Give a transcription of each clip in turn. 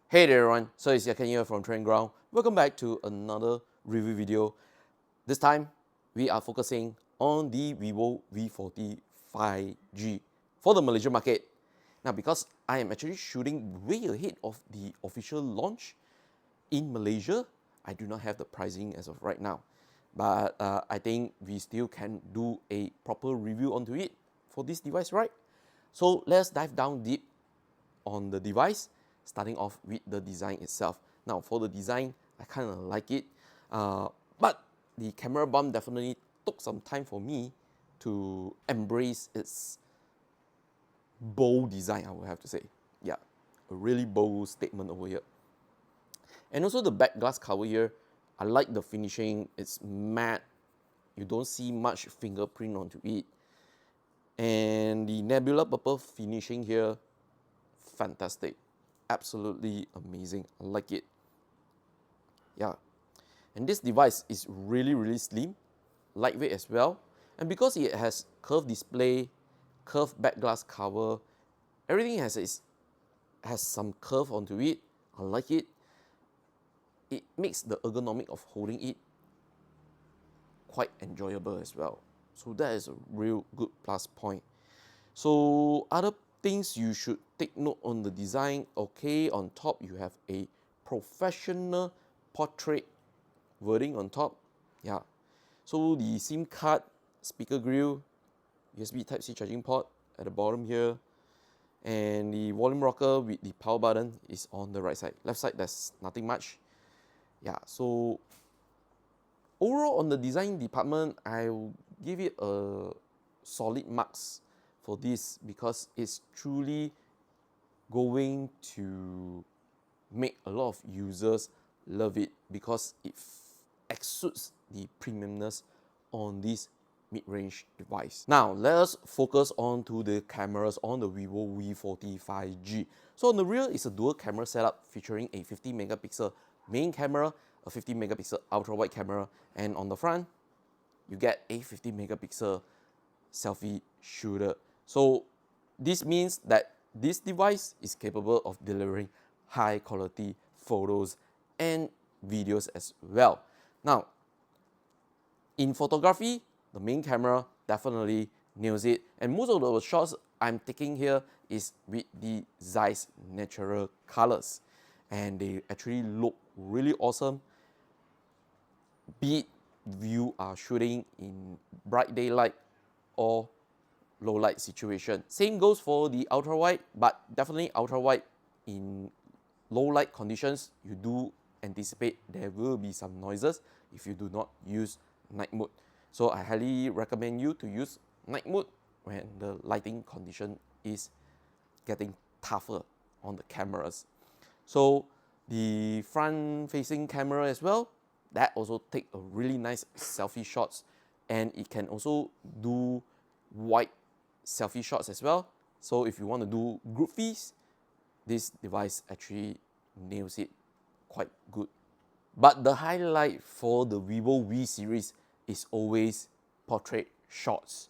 Hey there everyone, so it's Yat Kean here from Training Ground. Welcome back to another review video. This time, we are focusing on the Vivo V40 5G for the Malaysian market. Now, because I am actually shooting way ahead of the official launch in Malaysia, I do not have the pricing as of right now. But I think we still can do a proper review onto it for this device, right? So let's dive down deep on the device, starting off with the design itself. Now, for the design, I kind of like it, but the camera bump definitely took some time for me to embrace its bold design, I would have to say. Yeah, a really bold statement over here. And also the back glass cover here, I like the finishing. It's matte. You don't see much fingerprint onto it. And the nebula purple finishing here, fantastic. Absolutely amazing. I like it. Yeah. And this device is really slim, lightweight as well. And because it has curved display, curved back glass cover, everything has some curve onto it. I like it. It makes the ergonomic of holding it quite enjoyable as well. So that is a real good plus point. So other things you should take note on the design. Okay, on top you have a professional portrait wording on top. Yeah. So the SIM card, speaker grill, USB Type-C charging port at the bottom here, and the volume rocker with the power button is on the right side. Left side, there's nothing much. Yeah, so overall on the design department, I will give it a solid marks for this because it's truly going to make a lot of users love it because it exudes the premiumness on this mid-range device. Now let us focus on to the cameras on the Vivo V40 5G. So on the rear is a dual camera setup featuring a 50 megapixel main camera, a 50 megapixel ultra wide camera, and on the front you get a 50 megapixel selfie shooter. So this means that this device is capable of delivering high quality photos and videos as well. Now, in photography, the main camera definitely nails it, and most of the shots I'm taking here is with the Zeiss natural colors, and they actually look really awesome. Be it you are shooting in bright daylight or low light situation. Same goes for the ultra wide, but definitely ultra wide in low light conditions, you do anticipate there will be some noises if you do not use night mode. So I highly recommend you to use night mode when the lighting condition is getting tougher on the cameras. So the front facing camera as well, that also take a really nice selfie shots, and it can also do wide selfie shots as well. So if you want to do group fees, this device actually nails it quite good. But the highlight for the Vivo V series is always portrait shots,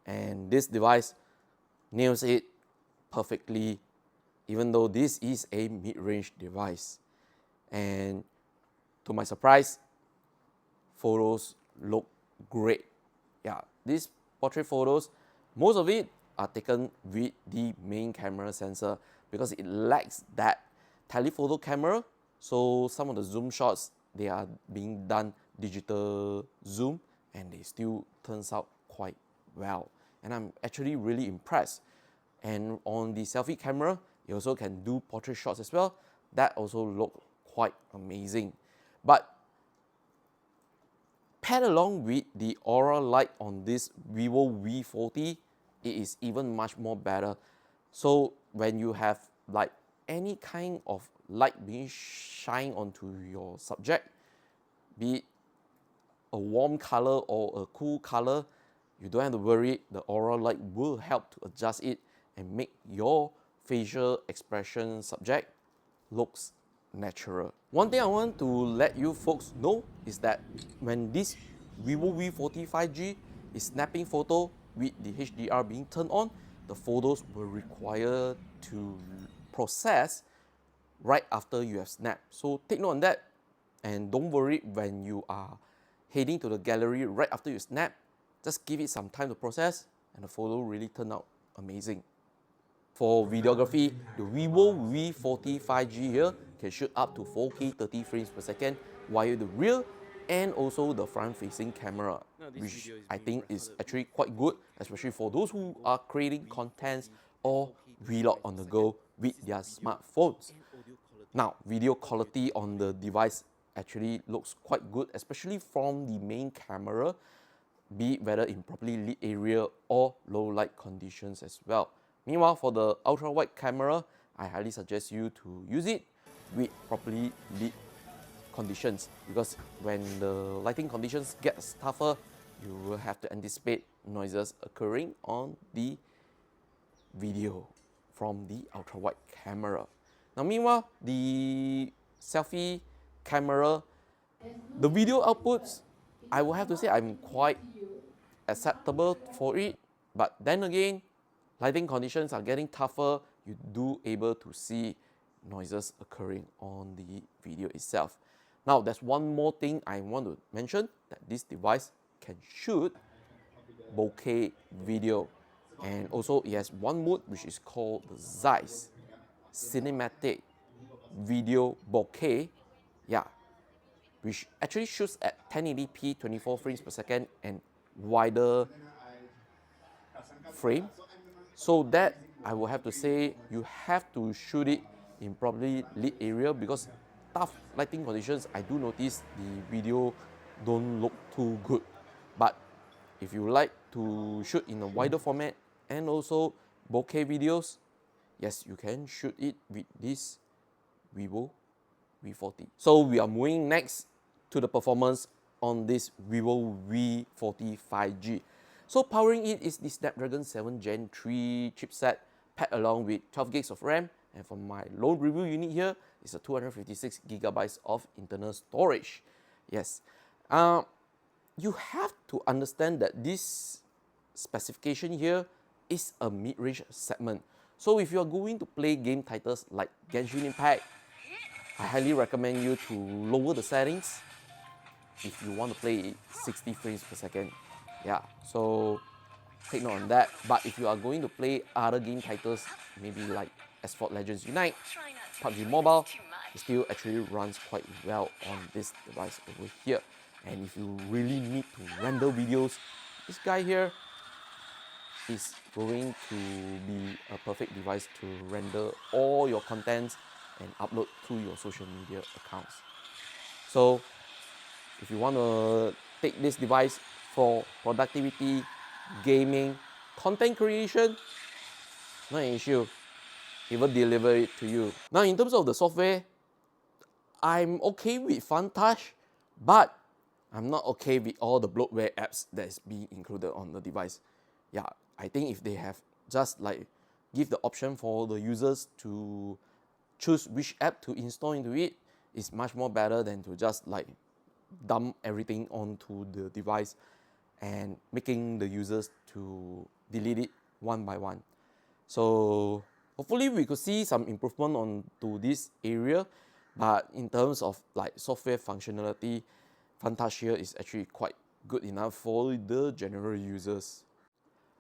and this device nails it perfectly, even though this is a mid-range device. And to my surprise, photos look great. Yeah, these portrait photos, most of it are taken with the main camera sensor because it lacks that telephoto camera. So some of the zoom shots, they are being done digital zoom, and they still turns out quite well. And I'm actually really impressed. And on the selfie camera, you also can do portrait shots as well. That also look quite amazing. But paired along with the aura light on this Vivo V40, it is even much more better. So when you have like any kind of light being shine onto your subject, be it a warm color or a cool color, you don't have to worry. The aura light will help to adjust it and make your facial expression subject looks natural. One thing I want to let you folks know is that when this Vivo V40 5G is snapping photo with the HDR being turned on, the photos will require to process right after you have snapped. So take note on that, and don't worry when you are heading to the gallery right after you snap. Just give it some time to process, and the photo really turned out amazing. For videography, the Vivo V40 5G here can shoot up to 4K 30 frames per second via the rear and also the front-facing camera, which I think is actually quite good, especially for those who are creating contents or vlog on the go with their smartphones. Now, video quality on the device actually looks quite good, especially from the main camera, be it whether in properly lit area or low light conditions as well. Meanwhile, for the ultra wide camera, I highly suggest you to use it with properly lit conditions, because when the lighting conditions get tougher, you will have to anticipate noises occurring on the video from the ultra wide camera. Now, meanwhile, the selfie camera, the video outputs, I will have to say I'm quite acceptable for it, but then again, lighting conditions are getting tougher. You do able to see noises occurring on the video itself. Now, there's one more thing I want to mention, that this device can shoot bokeh video, and also it has one mode which is called the Zeiss Cinematic Video Bokeh, yeah, which actually shoots at 1080p 24 frames per second and wider frame. So that I will have to say you have to shoot it in properly lit area, because tough lighting conditions, I do notice the video don't look too good. But if you like to shoot in a wider format and also bokeh videos, yes, you can shoot it with this Vivo V40. So we are moving next to the performance on this Vivo V40 5G. So powering it is the Snapdragon 7 Gen 3 chipset paired along with 12 gigs of RAM, and for my lone review unit here, it's a 256 gigabytes of internal storage. Yes, you have to understand that this specification here is a mid-range segment. So if you are going to play game titles like Genshin Impact, I highly recommend you to lower the settings if you want to play 60 frames per second. Yeah, so take note on that. But if you are going to play other game titles, maybe like Asphalt Legends Unite, PUBG Mobile, it still actually runs quite well on this device over here. And if you really need to render videos, this guy here is going to be a perfect device to render all your contents and upload to your social media accounts. So if you want to take this device for productivity, gaming, content creation, not an issue. It will deliver it to you. Now, in terms of the software, I'm okay with FunTouch, but I'm not okay with all the bloatware apps that is being included on the device. Yeah, I think if they have just like give the option for the users to choose which app to install into it, is much more better than to just like dump everything onto the device and making the users to delete it one by one. So hopefully we could see some improvement onto this area, but in terms of like software functionality, FunTouch here is actually quite good enough for the general users.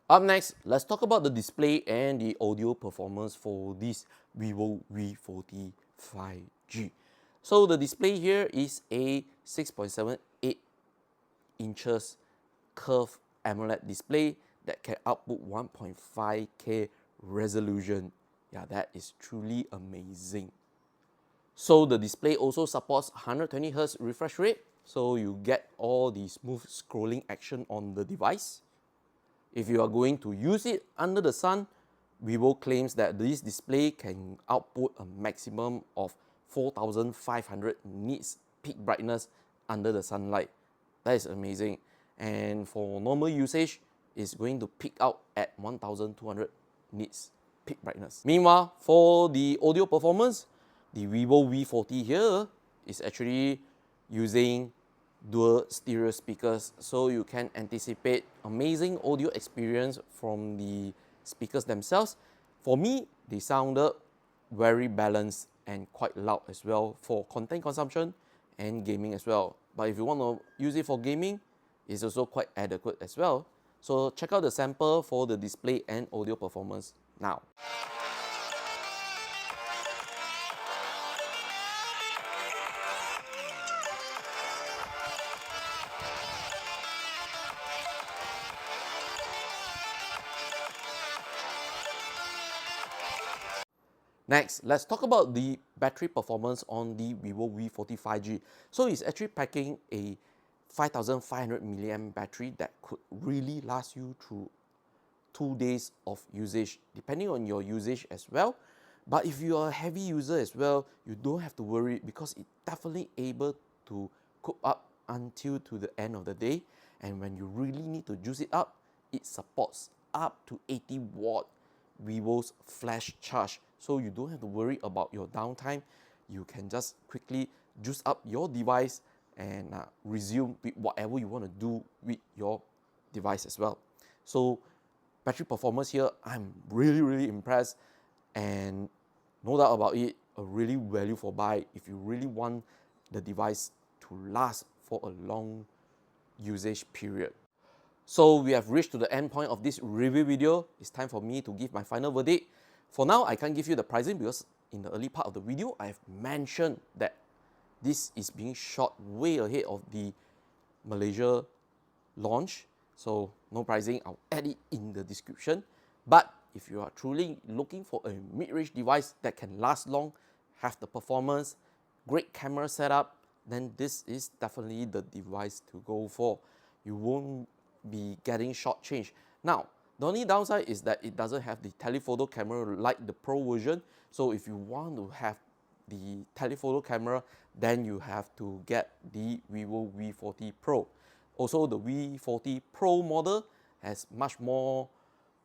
Up next, let's talk about the display and the audio performance for this Vivo V40 5G. So the display here is a 6.78 inches curved AMOLED display that can output 1.5K resolution. Yeah, that is truly amazing. So the display also supports 120Hz refresh rate, so you get all the smooth scrolling action on the device. If you are going to use it under the sun, Vivo claims that this display can output a maximum of 4,500 nits peak brightness under the sunlight. That is amazing. And for normal usage, it's going to peak out at 1,200 nits peak brightness. Meanwhile, for the audio performance, the Vivo V40 here is actually using dual stereo speakers, so you can anticipate amazing audio experience from the speakers themselves. For me, they sounded very balanced and quite loud as well for content consumption and gaming as well. But if you want to use it for gaming, it's also quite adequate as well. So check out the sample for the display and audio performance now. Next, let's talk about the battery performance on the Vivo V40 5G. So it's actually packing a 5500 milliamp battery that could really last you through 2 days of usage, depending on your usage as well. But if you are a heavy user as well, you don't have to worry because it's definitely able to cook up until to the end of the day. And when you really need to juice it up, it supports up to 80 watt Vivo's flash charge. So you don't have to worry about your downtime. You can just quickly juice up your device and resume with whatever you want to do with your device as well. So battery performance here, I'm really impressed, and no doubt about it, a really value for buy if you really want the device to last for a long usage period. So we have reached to the end point of this review video. It's time for me to give my final verdict. For now, I can't give you the pricing because in the early part of the video, I have mentioned that this is being shot way ahead of the Malaysia launch. So no pricing, I'll add it in the description. But if you are truly looking for a mid-range device that can last long, have the performance, great camera setup, then this is definitely the device to go for. You won't be getting shortchanged. Now, the only downside is that it doesn't have the telephoto camera like the Pro version. So if you want to have the telephoto camera, then you have to get the Vivo V40 Pro. Also, the V40 Pro model has much more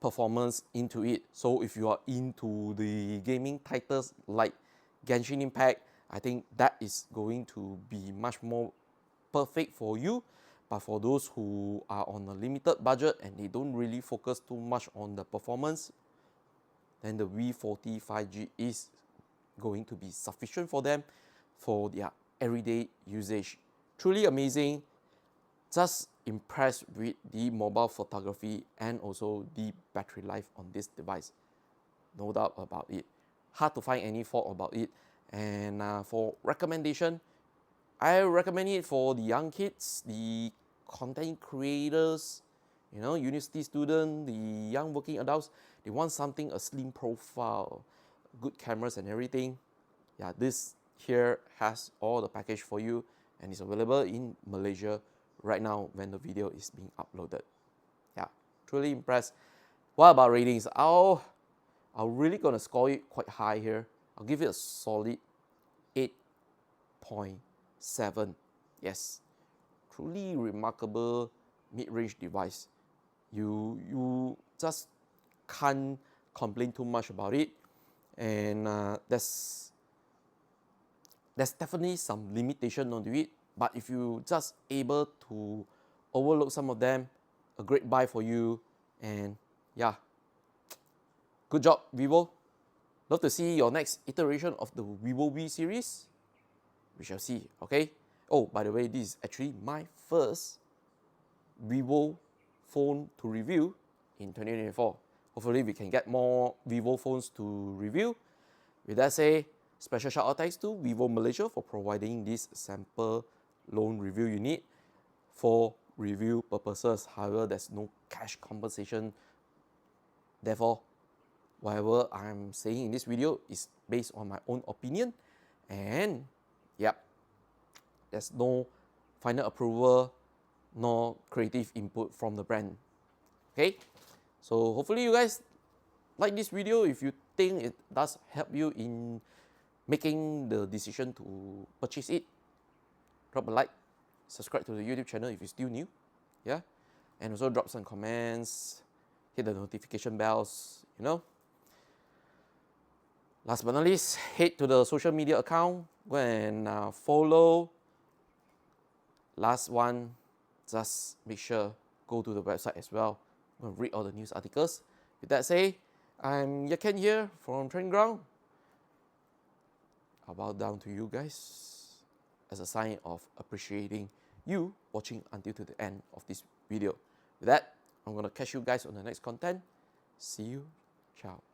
performance into it. So if you are into the gaming titles like Genshin Impact, I think that is going to be much more perfect for you. But for those who are on a limited budget and they don't really focus too much on the performance, then the V40 5G is going to be sufficient for them for their everyday usage. Truly amazing. Just impressed with the mobile photography and also the battery life on this device. No doubt about it. Hard to find any fault about it. And for recommendation, I recommend it for the young kids, the content creators, you know, university students, the young working adults. They want something, a slim profile, good cameras and everything. Yeah, this here has all the package for you and it's available in Malaysia right now when the video is being uploaded. Yeah, truly impressed. What about ratings? I'm really gonna score it quite high here. I'll give it a solid 8.7. Yes, truly remarkable mid-range device. You just can't complain too much about it, and there's definitely some limitation onto it. But if you just able to overlook some of them, a great buy for you. And yeah, good job, Vivo. Love to see your next iteration of the Vivo V series. We shall see, okay? Oh, by the way, this is actually my first Vivo phone to review in 2024. Hopefully, we can get more Vivo phones to review. With that said, special shout out thanks to Vivo Malaysia for providing this sample loan review unit for review purposes. However, there's no cash compensation. Therefore, whatever I'm saying in this video is based on my own opinion, and yep, there's no final approval nor creative input from the brand. Okay, so hopefully you guys like this video. If you think it does help you in making the decision to purchase it, drop a like, subscribe to the YouTube channel if you're still new, yeah, and also drop some comments, hit the notification bells, you know. Last but not least, head to the social media account, go and follow. Last one, just make sure go to the website as well, go and read all the news articles. With that said, I'm Yat Kean here from Training Ground. I'll bow down to you guys as a sign of appreciating you watching until to the end of this video. With that, I'm gonna catch you guys on the next content. See you. Ciao.